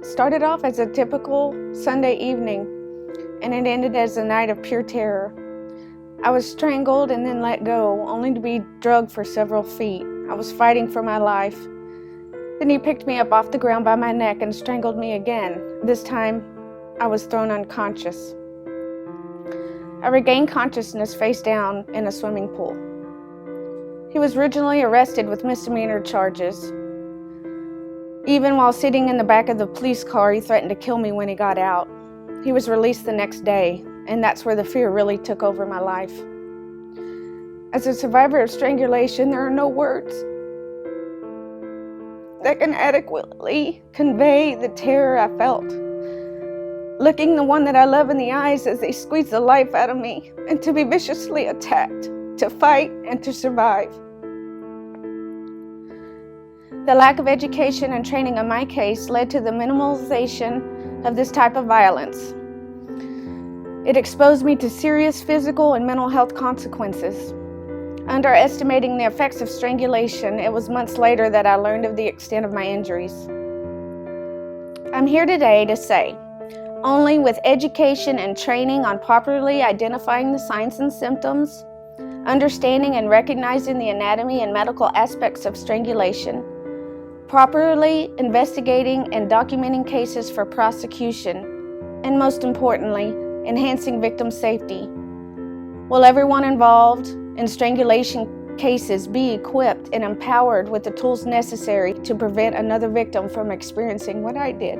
started off as a typical Sunday evening, and it ended as a night of pure terror. I was strangled and then let go, only to be drugged for several feet. I was fighting for my life. Then he picked me up off the ground by my neck and strangled me again. This time, I was thrown unconscious. I regained consciousness face down in a swimming pool. He was originally arrested with misdemeanor charges. Even while sitting in the back of the police car, he threatened to kill me when he got out. He was released the next day, and that's where the fear really took over my life. As a survivor of strangulation, there are no words that can adequately convey the terror I felt. Looking the one that I love in the eyes as they squeeze the life out of me, and to be viciously attacked, to fight and to survive. The lack of education and training in my case led to the minimalization of this type of violence. It exposed me to serious physical and mental health consequences. Underestimating the effects of strangulation, it was months later that I learned of the extent of my injuries. I'm here today to say, only with education and training on properly identifying the signs and symptoms, understanding and recognizing the anatomy and medical aspects of strangulation, properly investigating and documenting cases for prosecution, and most importantly, enhancing victim safety, will everyone involved in strangulation cases be equipped and empowered with the tools necessary to prevent another victim from experiencing what I did.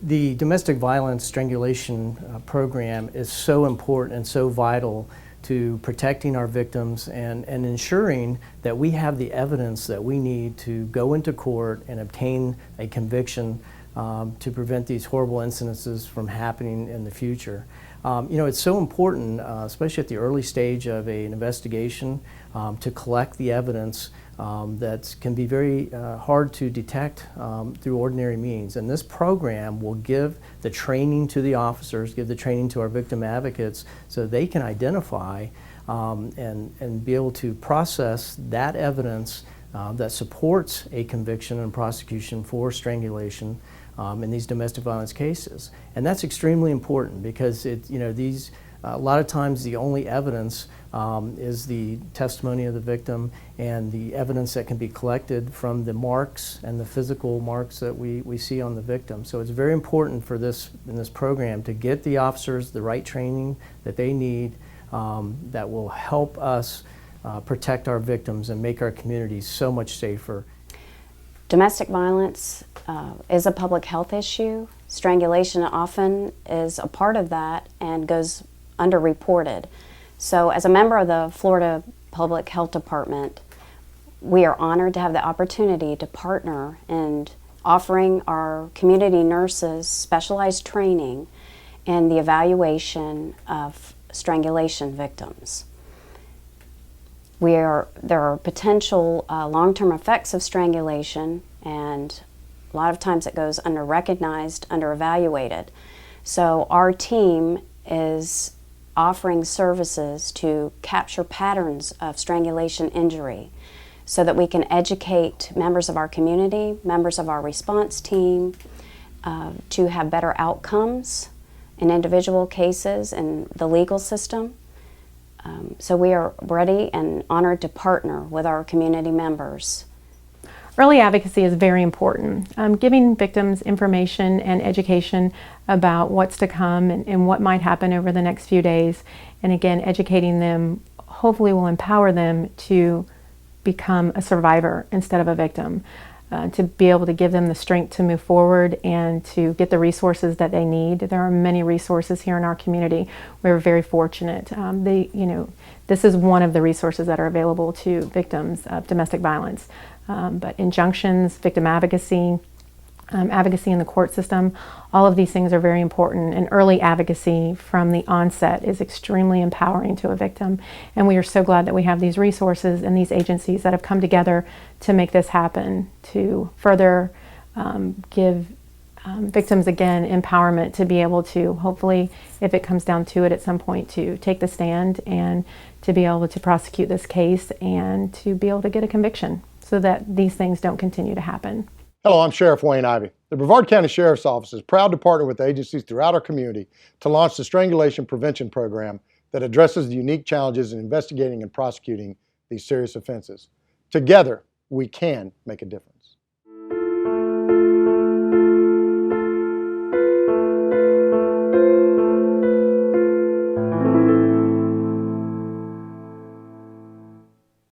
The domestic violence strangulation program is so important and so vital to protecting our victims and ensuring that we have the evidence that we need to go into court and obtain a conviction to prevent these horrible incidences from happening in the future. It's so important, especially at the early stage of an investigation, to collect the evidence that can be very hard to detect through ordinary means. And this program will give the training to the officers, give the training to our victim advocates so they can identify and be able to process that evidence that supports a conviction and prosecution for strangulation in these domestic violence cases. And that's extremely important because a lot of times the only evidence is the testimony of the victim and the evidence that can be collected from the marks and the physical marks that we see on the victim. So it's very important for in this program to get the officers the right training that they need that will help us protect our victims and make our communities so much safer. Domestic violence is a public health issue. Strangulation often is a part of that and goes underreported. So as a member of the Florida Public Health Department, we are honored to have the opportunity to partner in offering our community nurses specialized training in the evaluation of strangulation victims. There are potential long-term effects of strangulation, and a lot of times it goes under-recognized, under-evaluated. So our team is offering services to capture patterns of strangulation injury so that we can educate members of our community, members of our response team, to have better outcomes in individual cases in the legal system. So we are ready and honored to partner with our community members. Early advocacy is very important. Giving victims information and education about what's to come and what might happen over the next few days, and again, educating them hopefully will empower them to become a survivor instead of a victim, to be able to give them the strength to move forward and to get the resources that they need. There are many resources here in our community. We're very fortunate. This is one of the resources that are available to victims of domestic violence. But injunctions, victim advocacy, advocacy in the court system, all of these things are very important, and early advocacy from the onset is extremely empowering to a victim. And we are so glad that we have these resources and these agencies that have come together to make this happen, to further give victims, again, empowerment to be able to, hopefully, if it comes down to it at some point, to take the stand and to be able to prosecute this case and to be able to get a conviction so that these things don't continue to happen. Hello, I'm Sheriff Wayne Ivey. The Brevard County Sheriff's Office is proud to partner with agencies throughout our community to launch the Strangulation Prevention Program that addresses the unique challenges in investigating and prosecuting these serious offenses. Together, we can make a difference.